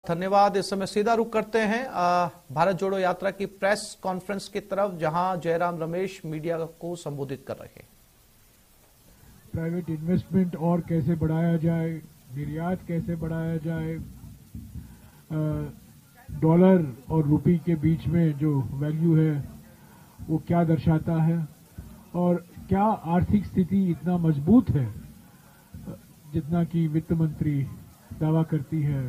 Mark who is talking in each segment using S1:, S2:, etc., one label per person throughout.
S1: धन्यवाद। इस समय सीधा रुख करते हैं भारत जोड़ो यात्रा की प्रेस कॉन्फ्रेंस की तरफ, जहां जयराम रमेश मीडिया को संबोधित कर रहे हैं।
S2: प्राइवेट इन्वेस्टमेंट और कैसे बढ़ाया जाए, निर्यात कैसे बढ़ाया जाए, डॉलर और रुपये के बीच में जो वैल्यू है वो क्या दर्शाता है, और क्या आर्थिक स्थिति इतना मजबूत है जितना कि वित्त मंत्री दावा करती है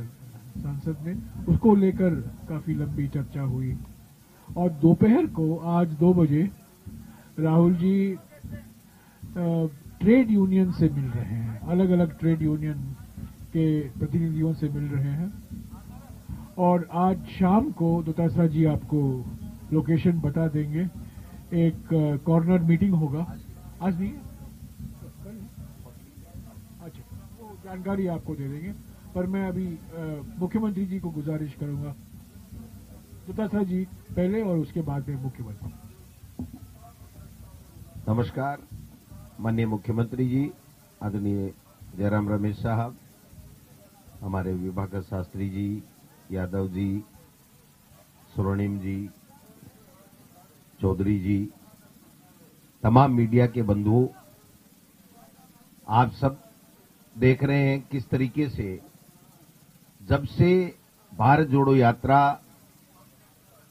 S2: संसद में, उसको लेकर काफी लंबी चर्चा हुई। और दोपहर को आज 2 बजे राहुल जी ट्रेड यूनियन से मिल रहे हैं, अलग अलग ट्रेड यूनियन के प्रतिनिधियों से मिल रहे हैं। और आज शाम को दोतासरा जी आपको लोकेशन बता देंगे, एक कॉर्नर मीटिंग होगा। आज नहीं, अच्छा, वो जानकारी आपको दे देंगे। पर मैं अभी मुख्यमंत्री जी को गुजारिश करूंगा, दोतासरा जी पहले और उसके बाद में मुख्यमंत्री।
S3: नमस्कार माननीय मुख्यमंत्री जी, आदरणीय जयराम रमेश साहब, हमारे विभाग शास्त्री जी, यादव जी, स्वर्णिम जी, चौधरी जी, तमाम मीडिया के बंधुओं, आप सब देख रहे हैं किस तरीके से जब से भारत जोड़ो यात्रा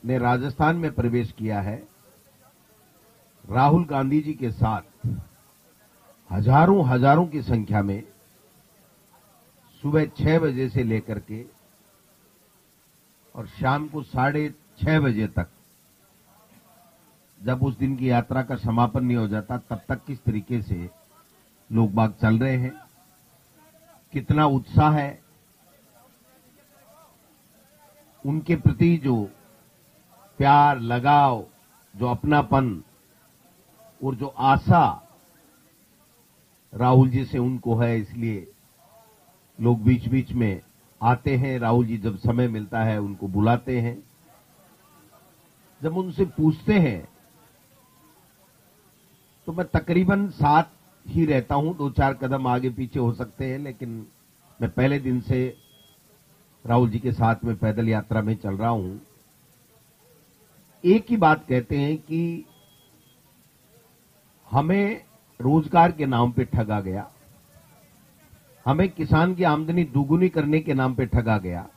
S3: ने राजस्थान में प्रवेश किया है, राहुल गांधी जी के साथ हजारों की संख्या में सुबह 6 बजे से लेकर के और शाम को 6:30 बजे तक, जब उस दिन की यात्रा का समापन नहीं हो जाता, तब तक किस तरीके से लोग बाग चल रहे हैं, कितना उत्साह है, उनके प्रति जो प्यार, लगाव, जो अपनापन और जो आशा राहुल जी से उनको है, इसलिए लोग बीच बीच में आते हैं। राहुल जी जब समय मिलता है उनको बुलाते हैं। जब उनसे पूछते हैं तो मैं तकरीबन साथ ही रहता हूं, 2-4 कदम आगे पीछे हो सकते हैं, लेकिन मैं पहले दिन से राहुल जी के साथ में पैदल यात्रा में चल रहा हूं। एक ही बात कहते हैं कि हमें रोजगार के नाम पे ठगा गया, हमें किसान की आमदनी दुगुनी करने के नाम पे ठगा गया,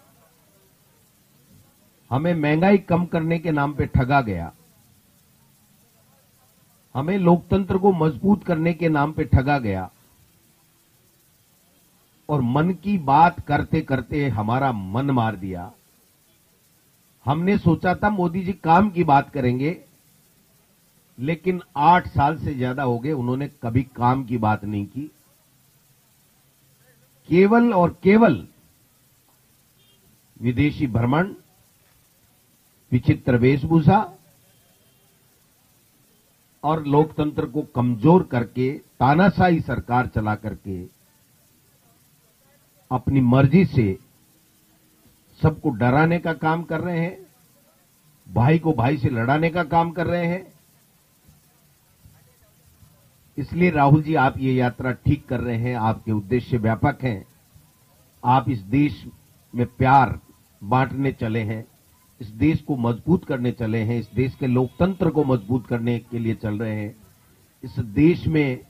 S3: हमें महंगाई कम करने के नाम पे ठगा गया, हमें लोकतंत्र को मजबूत करने के नाम पे ठगा गया, और मन की बात करते करते हमारा मन मार दिया। हमने सोचा था मोदी जी काम की बात करेंगे, लेकिन 8 साल से ज्यादा हो गए उन्होंने कभी काम की बात नहीं की। केवल और केवल विदेशी भ्रमण, विचित्र वेशभूषा और लोकतंत्र को कमजोर करके, तानाशाही सरकार चला करके अपनी मर्जी से सबको डराने का काम कर रहे हैं, भाई को भाई से लड़ाने का काम कर रहे हैं। इसलिए राहुल जी, आप ये यात्रा ठीक कर रहे हैं, आपके उद्देश्य व्यापक हैं। आप इस देश में प्यार बांटने चले हैं, इस देश को मजबूत करने चले हैं, इस देश के लोकतंत्र को मजबूत करने के लिए चल रहे हैं। इस देश में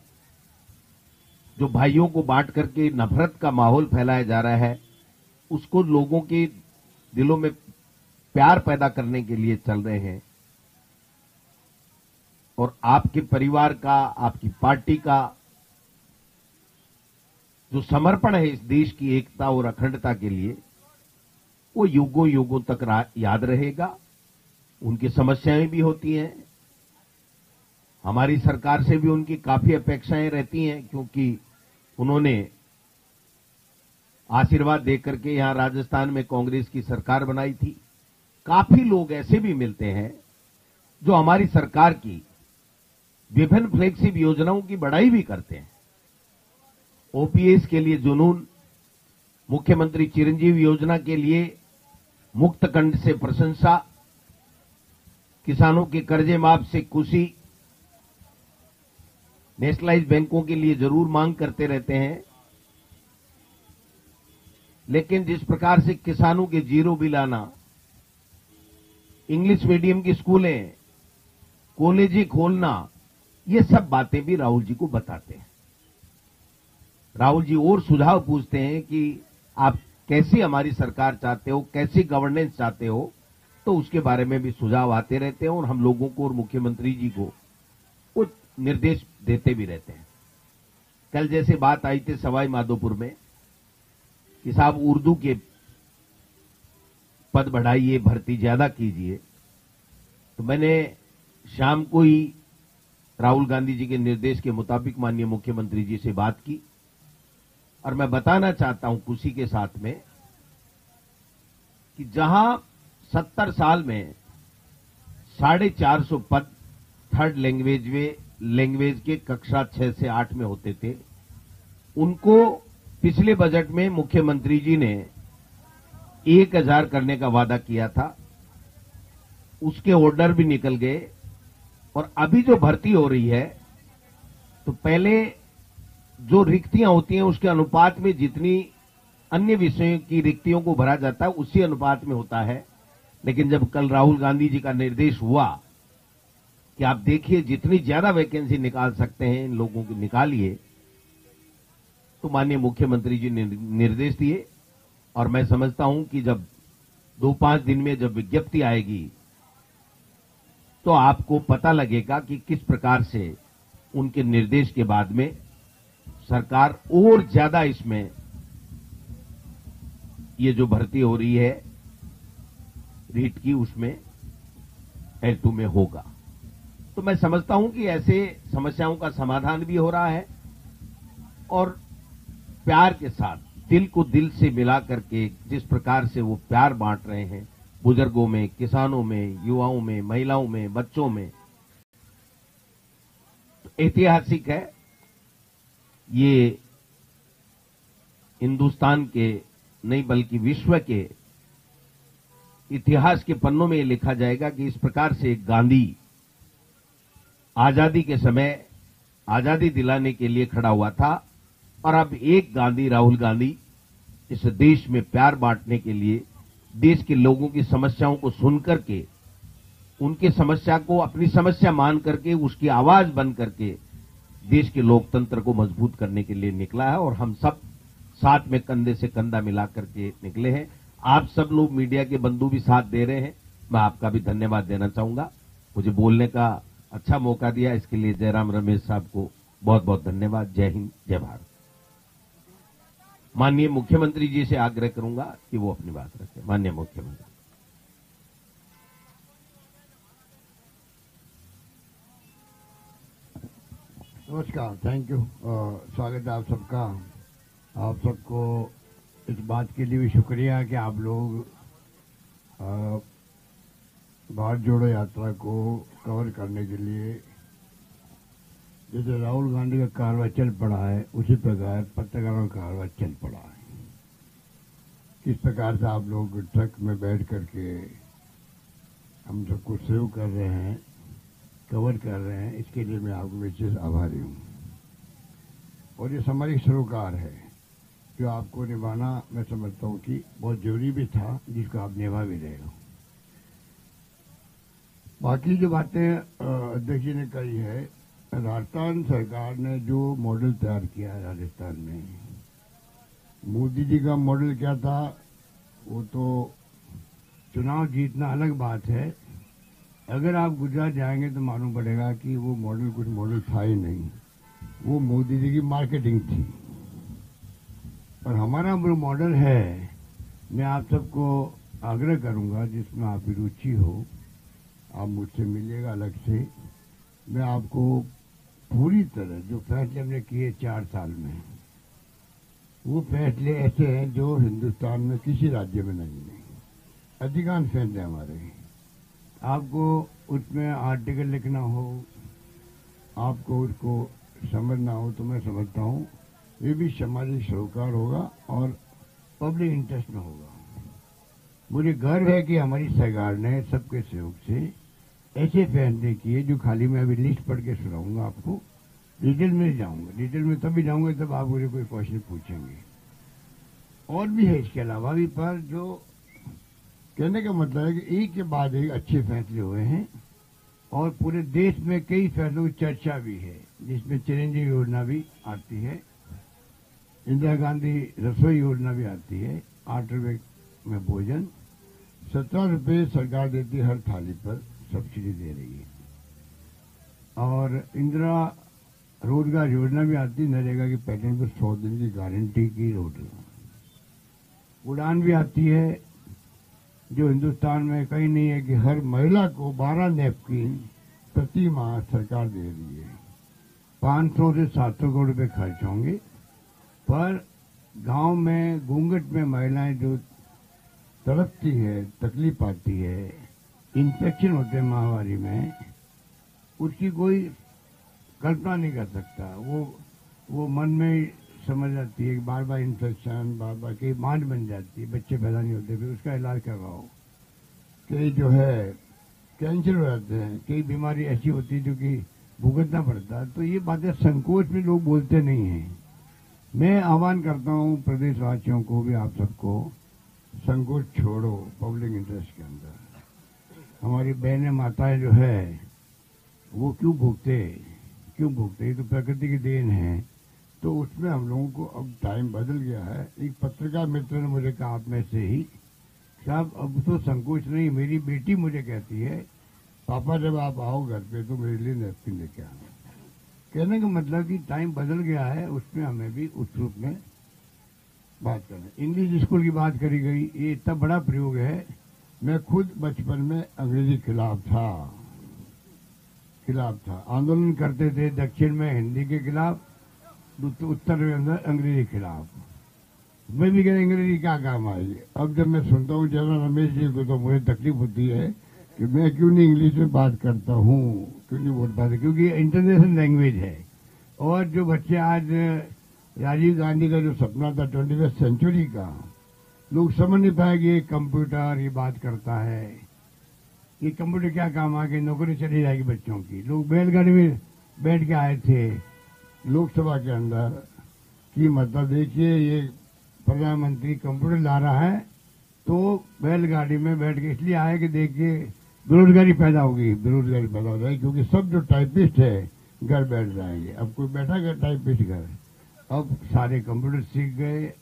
S3: जो भाइयों को बांट करके नफरत का माहौल फैलाया जा रहा है, उसको लोगों के दिलों में प्यार पैदा करने के लिए चल रहे हैं। और आपके परिवार का, आपकी पार्टी का जो समर्पण है इस देश की एकता और अखंडता के लिए, वो युगों युगों तक याद रहेगा। उनकी समस्याएं भी होती हैं, हमारी सरकार से भी उनकी काफी अपेक्षाएं रहती हैं, क्योंकि उन्होंने आशीर्वाद देकर के यहां राजस्थान में कांग्रेस की सरकार बनाई थी। काफी लोग ऐसे भी मिलते हैं जो हमारी सरकार की विभिन्न फ्लैगशिप योजनाओं की बड़ाई भी करते हैं। ओपीएस के लिए जुनून, मुख्यमंत्री चिरंजीवी योजना के लिए मुक्त कंठ से प्रशंसा, किसानों के कर्जे माफ से खुशी, नेशनलाइज बैंकों के लिए जरूर मांग करते रहते हैं। लेकिन जिस प्रकार से किसानों के जीरो बिल आना, इंग्लिश मीडियम की स्कूलें, कॉलेजें खोलना, ये सब बातें भी राहुल जी को बताते हैं। राहुल जी और सुझाव पूछते हैं कि आप कैसी हमारी सरकार चाहते हो, कैसी गवर्नेंस चाहते हो, तो उसके बारे में भी सुझाव आते रहते हैं और हम लोगों को और मुख्यमंत्री जी को कुछ निर्देश देते भी रहते हैं। कल जैसे बात आई थी सवाई माधोपुर में कि साहब उर्दू के पद बढ़ाइए, भर्ती ज्यादा कीजिए, तो मैंने शाम को ही राहुल गांधी जी के निर्देश के मुताबिक माननीय मुख्यमंत्री जी से बात की और मैं बताना चाहता हूं खुशी के साथ में कि जहां 70 साल में 450 पद थर्ड लैंग्वेज के कक्षा 6 से 8 में होते थे, उनको पिछले बजट में मुख्यमंत्री जी ने 1000 करने का वादा किया था। उसके ऑर्डर भी निकल गए और अभी जो भर्ती हो रही है तो पहले जो रिक्तियां होती हैं उसके अनुपात में जितनी अन्य विषयों की रिक्तियों को भरा जाता है उसी अनुपात में होता है। लेकिन जब कल राहुल गांधी जी का निर्देश हुआ कि आप देखिए जितनी ज्यादा वैकेंसी निकाल सकते हैं इन लोगों की निकालिए, तो माननीय मुख्यमंत्री जी ने निर्देश दिए और मैं समझता हूं कि जब 2-5 दिन में जब विज्ञप्ति आएगी तो आपको पता लगेगा कि किस प्रकार से उनके निर्देश के बाद में सरकार और ज्यादा इसमें ये जो भर्ती हो रही है रीट की उसमें L2 में होगा। तो मैं समझता हूं कि ऐसे समस्याओं का समाधान भी हो रहा है और प्यार के साथ दिल को दिल से मिला करके जिस प्रकार से वो प्यार बांट रहे हैं बुजुर्गों में, किसानों में, युवाओं में, महिलाओं में, बच्चों में, तो ऐतिहासिक है। ये हिंदुस्तान के नहीं बल्कि विश्व के इतिहास के पन्नों में ये लिखा जाएगा कि इस प्रकार से गांधी आजादी के समय आजादी दिलाने के लिए खड़ा हुआ था और अब एक गांधी, राहुल गांधी, इस देश में प्यार बांटने के लिए देश के लोगों की समस्याओं को सुनकर के उनके समस्या को अपनी समस्या मान करके उसकी आवाज बन करके देश के लोकतंत्र को मजबूत करने के लिए निकला है और हम सब साथ में कंधे से कंधा मिला करके निकले हैं। आप सब लोग मीडिया के बंधु भी साथ दे रहे हैं, मैं आपका भी धन्यवाद देना चाहूंगा। मुझे बोलने का अच्छा मौका दिया, इसके लिए जयराम रमेश साहब को बहुत बहुत धन्यवाद। जय हिंद, जय भारत। माननीय मुख्यमंत्री जी से आग्रह करूंगा कि वो अपनी बात रखें। माननीय मुख्यमंत्री।
S4: नमस्कार, थैंक यू। स्वागत है आप सबका। आप सबको इस बात के लिए भी शुक्रिया कि आप लोग भारत जोड़ो यात्रा को कवर करने के लिए जैसे राहुल गांधी का कारवां चल पड़ा है उसी प्रकार पत्रकारों का कारवां चल पड़ा है। किस प्रकार से आप लोग ट्रक में बैठ करके हम सबको सेव कर रहे हैं, कवर कर रहे हैं, इसके लिए मैं आपको विशेष आभारी हूँ। और ये सामाजिक सरोकार है जो आपको निभाना मैं समझता हूँ कि बहुत जरूरी भी था, जिसको आप निभा भी रहे हो। बाकी जो बातें अध्यक्ष जी ने कही है, राजस्थान सरकार ने जो मॉडल तैयार किया है राजस्थान में, मोदी जी का मॉडल क्या था, वो तो चुनाव जीतना अलग बात है। अगर आप गुजरात जाएंगे तो मालूम पड़ेगा कि वो मॉडल कुछ मॉडल था ही नहीं, वो मोदी जी की मार्केटिंग थी। और हमारा जो मॉडल है, मैं आप सबको आग्रह करूंगा जिसमें आपकी रुचि हो, आप मुझसे मिलिएगा अलग से। मैं आपको पूरी तरह जो फैसले हमने किए 4 साल में, वो फैसले ऐसे हैं जो हिंदुस्तान में किसी राज्य में नहीं है। अधिकांश फैसले हमारे। आपको उसमें आर्टिकल लिखना हो, आपको उसको समझना हो, तो मैं समझता हूँ ये भी सामाजिक सरोकार होगा और पब्लिक इंटरेस्ट में होगा। मुझे गर्व है कि हमारी सरकार ने सबके सहयोग से ऐसे फैसले किए जो खाली मैं अभी लिस्ट पढ़ के सुनाऊंगा आपको, डिटेल में जाऊंगा। डिटेल में तभी जाऊंगा जब आप मुझे कोई क्वेश्चन पूछेंगे। और भी है इसके अलावा भी, पर जो कहने का मतलब है कि एक के बाद एक अच्छे फैसले हुए हैं और पूरे देश में कई फैसलों की चर्चा भी है, जिसमें चिरंजीवी योजना भी आती है, इंदिरा गांधी रसोई योजना भी आती है, 8 रुपए में भोजन, 17 रुपए सरकार देती है हर थाली पर, सब्सिडी दे रही है, और इंदिरा रोजगार योजना भी आती है, नरेगा की पैटर्न पर 100 दिन की गारंटी की रोजगार, उड़ान भी आती है, जो हिंदुस्तान में कहीं नहीं है कि हर महिला को 12 नैपकिन प्रति माह सरकार दे रही है। 500 से 700 करोड़ रुपए खर्च होंगे, पर गांव में घूंघट में महिलाएं जो तड़पती है, तकलीफ आती है, इन्फेक्शन होते हैं महामारी में, उसकी कोई कल्पना नहीं कर सकता। वो मन में समझ आती है कि बार बार इन्फेक्शन, बार बार कई मांड बन जाती है, बच्चे पैदा नहीं होते, फिर उसका इलाज करवाओ, कई जो है कैंसर हो जाते हैं, कई बीमारी ऐसी होती है जो कि भुगतना पड़ता है। तो ये बातें संकोच में लोग बोलते नहीं हैं। मैं आह्वान करता हूँ प्रदेशवासियों को भी, आप सबको, संकोच छोड़ो पब्लिक इंटरेस्ट के अंदर। हमारी बहनें माताएं जो है वो क्यों भुगते, ये तो प्रकृति की देन है। तो उसमें हम लोगों को अब टाइम बदल गया है। एक पत्रकार मित्र ने मुझे कहा आप में से ही, साहब अब तो संकोच नहीं, मेरी बेटी मुझे कहती है पापा जब आप आओ घर पे तो मेरे लिए नैपकिन लेके आना। कहने का मतलब कि टाइम बदल गया है, उसमें हमें भी उस रूप में बात करना। इंग्लिश स्कूल की बात करी गई, ये इतना बड़ा प्रयोग है। मैं खुद बचपन में अंग्रेजी खिलाफ था, आंदोलन करते थे दक्षिण में हिंदी के खिलाफ, उत्तर में अंदर अंग्रेजी खिलाफ। मैं भी कह अंग्रेजी क्या काम आएगी। अब जब मैं सुनता हूँ जनरल रमेश जी को तो मुझे तकलीफ होती है कि मैं क्यों नहीं इंग्लिश में बात करता हूँ, क्यों नहीं बोल पाते, क्योंकि इंटरनेशनल लैंग्वेज है। और जो बच्चे आज राजीव गांधी का जो सपना था 21वीं सेंचुरी का, लोग समझ नहीं पाए कि ये कंप्यूटर ये बात करता है, ये कंप्यूटर क्या काम आ गया, नौकरी चली जाएगी बच्चों की। लोग बैलगाड़ी में बैठ के आए थे लोकसभा के अंदर कि मतलब देखिए ये प्रधानमंत्री कंप्यूटर ला रहा है, तो बैलगाड़ी में बैठ के इसलिए आए कि देखिए बेरोजगारी पैदा हो जाएगी, क्योंकि सब जो टाइपिस्ट है घर बैठ जाएंगे। अब कोई बैठा गया टाइपिस्ट घर, अब सारे कंप्यूटर सीख गए।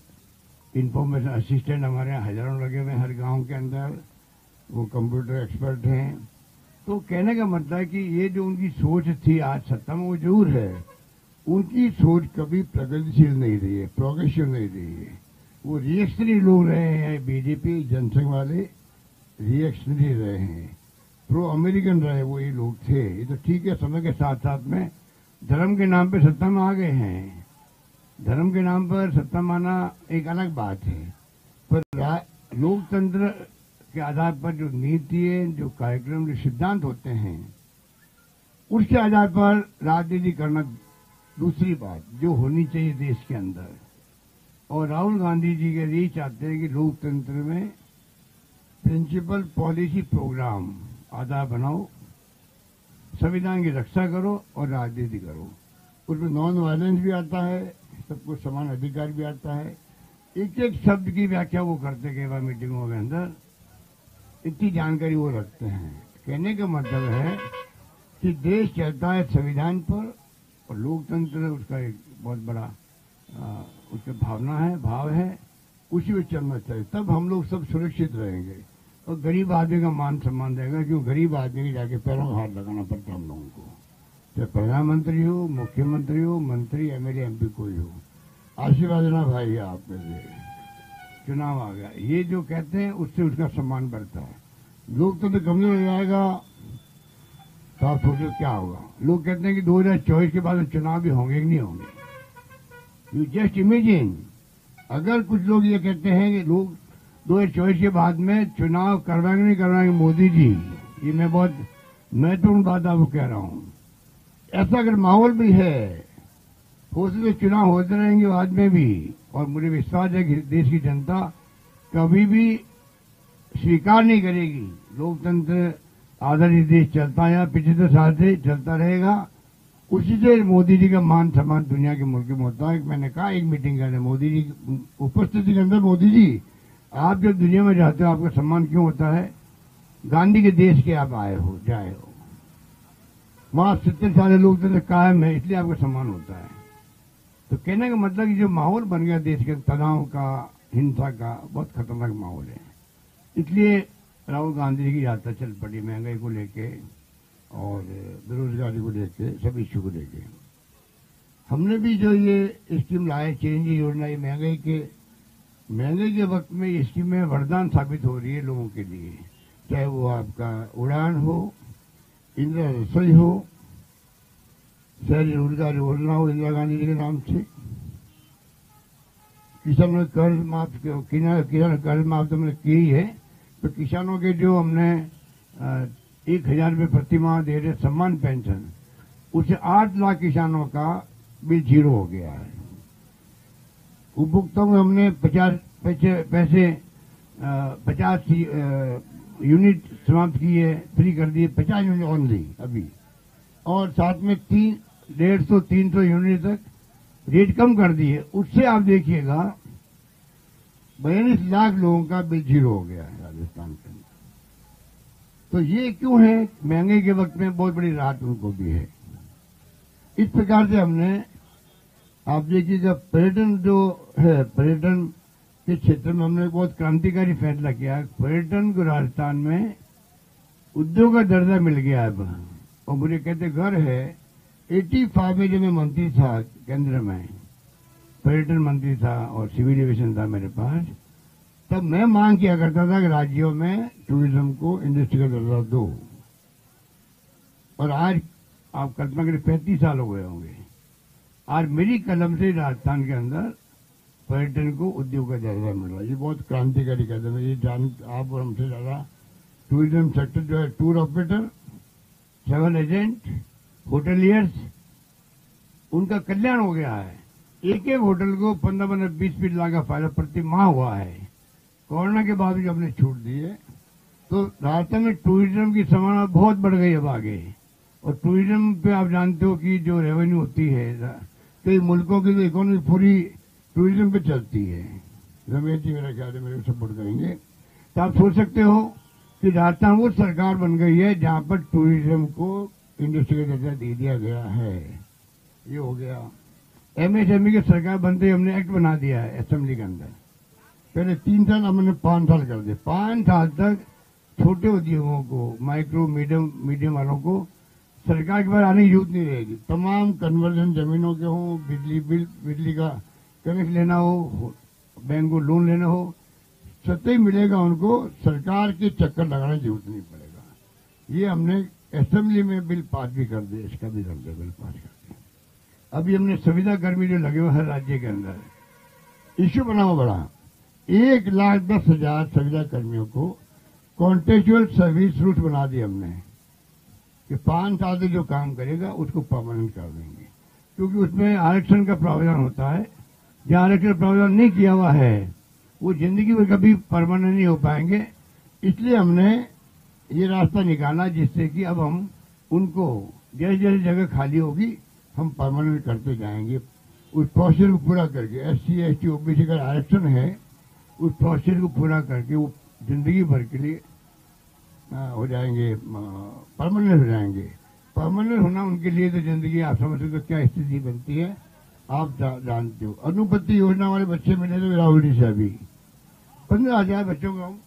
S4: इंफॉर्मेशन असिस्टेंट हमारे यहाँ हजारों लगे हुए हर गांव के अंदर, वो कंप्यूटर एक्सपर्ट हैं। तो कहने का मतलब है कि ये जो उनकी सोच थी आज सत्ता में वो जरूर है, उनकी सोच कभी प्रगतिशील नहीं रही है, प्रोग्रेसिव नहीं रही है। वो रिएक्शनरी लोग रहे हैं, बीजेपी जनसंघ वाले रिएक्शनरी रहे हैं, प्रो अमेरिकन रहे, वो ये लोग थे। ये तो ठीक है, समय के साथ साथ में धर्म के नाम पे सत्ता में आ गए हैं। धर्म के नाम पर सत्ता माना एक अलग बात है, पर लोकतंत्र के आधार पर जो नीति है, जो कार्यक्रम, जो सिद्धांत होते हैं, उसके आधार पर राजनीति करना दूसरी बात जो होनी चाहिए देश के अंदर। और राहुल गांधी जी के लिए चाहते हैं कि लोकतंत्र में प्रिंसिपल, पॉलिसी, प्रोग्राम आधार बनाओ, संविधान की रक्षा करो और राजनीति करो। उसमें नॉन वायलेंस भी आता है, सबको समान अधिकार भी आता है। एक एक शब्द की व्याख्या वो करते कई बार मीटिंगों के अंदर, इतनी जानकारी वो रखते हैं। कहने का मतलब है कि देश चलता है संविधान पर और लोकतंत्र उसका एक बहुत बड़ा उसका भावना है, भाव है, उसी में चलना चाहिए। तब हम लोग सब सुरक्षित रहेंगे और गरीब आदमी का मान सम्मान रहेगा, क्यों गरीब आदमी के जाके पैरों में हाथ लगाना पड़ता हम लोगों को, चाहे प्रधानमंत्री हो, मुख्यमंत्री हो, मंत्री, एमएलए, एमपी कोई हो। आशीर्वाद देना भाई आप में से, चुनाव आ गया, ये जो कहते हैं उससे उसका सम्मान बढ़ता है। लोकतंत्र कमजोर हो जाएगा तो आप सोचो क्या होगा। लोग कहते हैं कि 2024 के बाद चुनाव भी होंगे कि नहीं होंगे। यू जस्ट इमेजिन, अगर कुछ लोग ये कहते हैं कि लोग 2024 के बाद में चुनाव करवाएंगे नहीं करवाएंगे मोदी जी, ये मैं बहुत महत्वपूर्ण बात आपको कह रहा हूं। ऐसा अगर माहौल भी है, हो सके चुनाव होते रहेंगे बाद में भी, और मुझे विश्वास है कि देश की जनता कभी भी स्वीकार नहीं करेगी। लोकतंत्र आधारित देश चलता है, 75 साल से चलता रहेगा उसी से मोदी जी का मान सम्मान दुनिया के मुल्क में होता है। मैंने कहा एक मीटिंग करने मोदी जी उपस्थिति के अंदर, मोदी जी आप जब दुनिया में जाते हो आपका सम्मान क्यों होता है? गांधी के देश के आप आए हो, जाए हो, वहां 70 सारे लोग तो कायम है, इसलिए आपका सम्मान होता है। तो कहने का मतलब कि जो माहौल बन गया देश के तनाव का, हिंसा का, बहुत खतरनाक माहौल है। इसलिए राहुल गांधी जी की यात्रा चल पड़ी, महंगाई को लेके और बेरोजगारी को लेके, सब इश्यू को लेके। हमने भी जो ये स्कीम लाए, चेंज योजना, ये महंगाई के वक्त में ये स्कीमें वरदान साबित हो रही है लोगों के लिए, चाहे वो आपका उड़ान हो, इंदिरा रसोई हो, शहरी रोजगार योजना हो इंदिरा गांधी जी के नाम से, किसानों के कर्ज माफ, किसान कर्ज माफ तो हमने की ही है। तो किसानों के जो हमने 1,000 रुपये प्रति माह दे रहे सम्मान पेंशन, उससे 8 लाख किसानों का बिल जीरो हो गया है। उपभोक्ताओं में हमने 50 यूनिट समाप्त किए, फ्री कर दिए, 50 यूनिट ओनली अभी, और साथ में 150-300 यूनिट तक रेट कम कर दिए। उससे आप देखिएगा 42 लाख लोगों का बिल जीरो हो गया है राजस्थान के अंदर। तो ये क्यों है? महंगाई के वक्त में बहुत बड़ी राहत उनको भी है। इस प्रकार से हमने, आप देखिएगा पर्यटन जो है, पर्यटन के क्षेत्र में हमने बहुत क्रांतिकारी फैसला किया। पर्यटन को राजस्थान में उद्योग का दर्जा मिल गया है। और मुझे कहते घर है 85 में जब मैं मंत्री था केंद्र में, पर्यटन मंत्री था और सिविल एविएशन था मेरे पास, तब मैं मांग किया करता था कि राज्यों में टूरिज्म को इंडस्ट्री का दर्जा दो। और आज आप कल्पना करें 35 साल हो गए होंगे, आज मेरी कलम से राजस्थान के अंदर पर्यटन को उद्योग का दर्जा मिल रहा है। ये बहुत क्रांतिकारी कदम है। ये आप और हमसे ज्यादा टूरिज्म सेक्टर जो है, tour operator, travel agent, hoteliers, उनका कल्याण हो गया है। एक एक होटल को 15-20 लाख का फायदा प्रति माह हुआ है। कोरोना के बाद भी हमने छूट दी है। तो राजस्थान में टूरिज्म की संभावना बहुत बढ़ गई अब आगे। और टूरिज्म पे आप जानते हो कि जो रेवेन्यू होती है, कई मुल्कों की तो इकोनॉमी पूरी टूरिज्म पे चलती है। रमेश जी मेरा ख्याल है मेरे को सपोर्ट करेंगे। तो आप सोच सकते हो कि राजस्थान वो सरकार बन गई है जहां पर टूरिज्म को इंडस्ट्री का दर्जा दे दिया गया है। ये हो गया। एमएसएमई की सरकार बनते ही हमने एक्ट बना दिया है असेंबली के अंदर। पहले 3 साल, हमने 5 साल कर दिए। 5 साल तक छोटे उद्योगों को, माइक्रो मीडियम वालों को सरकार के पास आने की जरूरत नहीं रहेगी। तमाम कन्वर्जन जमीनों के हों, बिजली का कनेक्ट लेना हो, बैंक को लोन लेना हो, सतही मिलेगा उनको, सरकार के चक्कर लगाने की जरूरत नहीं पड़ेगा। ये हमने असेंबली में बिल पास भी कर दिया, इसका भी कर दिया, बिल पास कर दिया। अभी हमने सुविधा कर्मी जो लगे हुए हर राज्य के अंदर, इश्यू बना हुआ बड़ा, 1,10,000 सुविधा कर्मियों को कॉन्ट्रेक्चुअल सर्विस रूट बना दिए हमने कि 5 साल से जो काम करेगा उसको परमानेंट कर देंगे। क्योंकि उसमें आरक्षण का प्रावधान होता है। जहां आरक्षण प्रावधान नहीं किया हुआ है वो जिंदगी में कभी परमानेंट नहीं हो पाएंगे। इसलिए हमने ये रास्ता निकाला जिससे कि अब हम उनको जैसे जैसे जगह खाली होगी हम परमानेंट करते जाएंगे। उस प्रोसेस को पूरा करके, SC ST OBC का आरक्षण है, उस प्रोसेस को पूरा करके वो जिंदगी भर के लिए हो जाएंगे, परमानेंट हो जाएंगे। परमानेंट होना उनके लिए तो जिंदगी, आप समझते हो क्या स्थिति बनती है, आप जानते हो। अनुपत्ति योजना वाले बच्चे मिले थे राहुल जी से, अभी 15,000 बच्चों को हम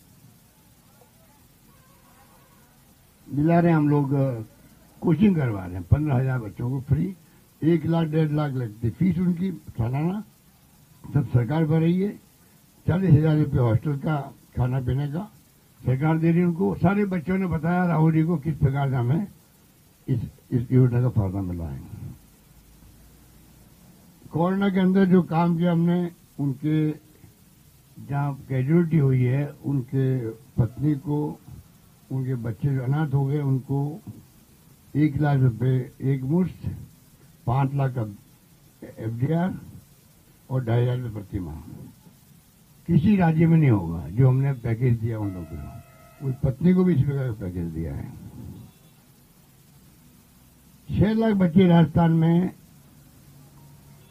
S4: दिला रहे हैं। हम लोग कोचिंग करवा रहे हैं 15,000 बच्चों को फ्री। 1 लाख 1.5 लाख लगती फीस उनकी सालाना, सब सरकार भर रही है। 40,000 रुपये हॉस्टल का खाना पीने का सरकार दे रही है उनको। सारे बच्चों ने बताया राहुल जी को किस प्रकार से हमें इस योजना का फायदा मिला है। कोरोना के अंदर जो काम किया हमने, उनके जहां कैजुअलिटी हुई है, उनके पत्नी को, उनके बच्चे जो अनाथ हो गए उनको 1 लाख रुपए एक मुश्त, 5 लाख का FDR और 2,500 रुपये प्रति माह। किसी राज्य में नहीं होगा जो हमने पैकेज दिया उन लोगों को। उस पत्नी को भी इस प्रकार का पैकेज दिया है। 6 लाख बच्चे राजस्थान में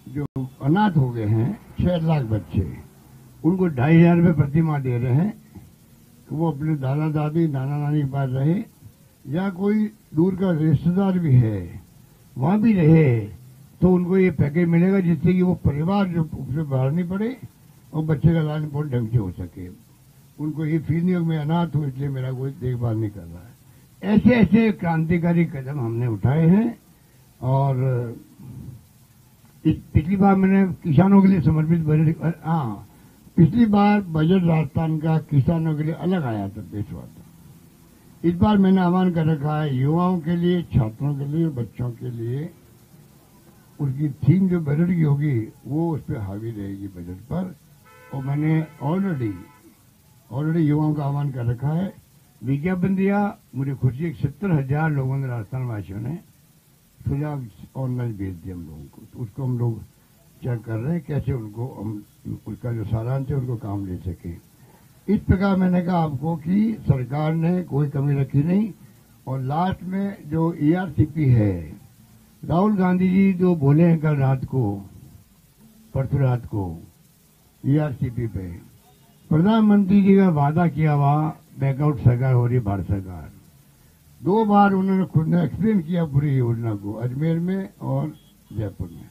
S4: जो अनाथ हो गए हैं, 6 लाख बच्चे, उनको 2,500 रुपये प्रति माह दे रहे हैं कि वो अपने दादा दादी नाना नानी के पास रहे, या कोई दूर का रिश्तेदार भी है वहां भी रहे, तो उनको ये पैकेज मिलेगा जिससे कि वो परिवार जो उससे बाहर नहीं पड़े और बच्चे का लालन पालन ढंग से हो सके। उनको ये फील नहीं हो मैं अनाथ हूं इसलिए मेरा कोई देखभाल नहीं कर रहा है। ऐसे ऐसे क्रांतिकारी कदम हमने उठाए हैं। और पिछली बार मैंने किसानों के लिए समर्पित बजट, पिछली बार बजट राजस्थान का किसानों के लिए अलग आया था, पेश हुआ था। इस बार मैंने आह्वान कर रखा है युवाओं के लिए, छात्रों के लिए, बच्चों के लिए। उसकी थीम जो बजट की होगी वो उस पर हावी रहेगी बजट पर। और मैंने ऑलरेडी युवाओं का आह्वान कर रखा है, विज्ञापन दिया। मुझे खुशी है 70,000 लोगों ने, राजस्थान वासियों ने सुझाव ऑनलाइन भेज दिया हम लोगों को। तो उसको हम लोग चेक कर रहे हैं कैसे उनको हम उसका जो सारांश है उनको काम ले सके। इस प्रकार मैंने कहा आपको कि सरकार ने कोई कमी रखी नहीं। और लास्ट में जो ERCP है, राहुल गांधी जी जो बोले हैं कल रात को, परसों रात को ERCP पे, प्रधानमंत्री जी का वादा किया हुआ बैकआउट सरकार हो रही भारत सरकार। 2 बार उन्होंने खुद ने एक्सप्लेन किया पूरी योजना को, अजमेर में और जयपुर में।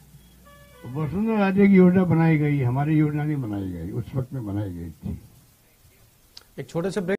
S4: तो वसुंधरा राजे की योजना बनाई गई, हमारी योजना नहीं बनाई गई, उस वक्त में बनाई गई थी।
S1: एक छोटे से ब्रेक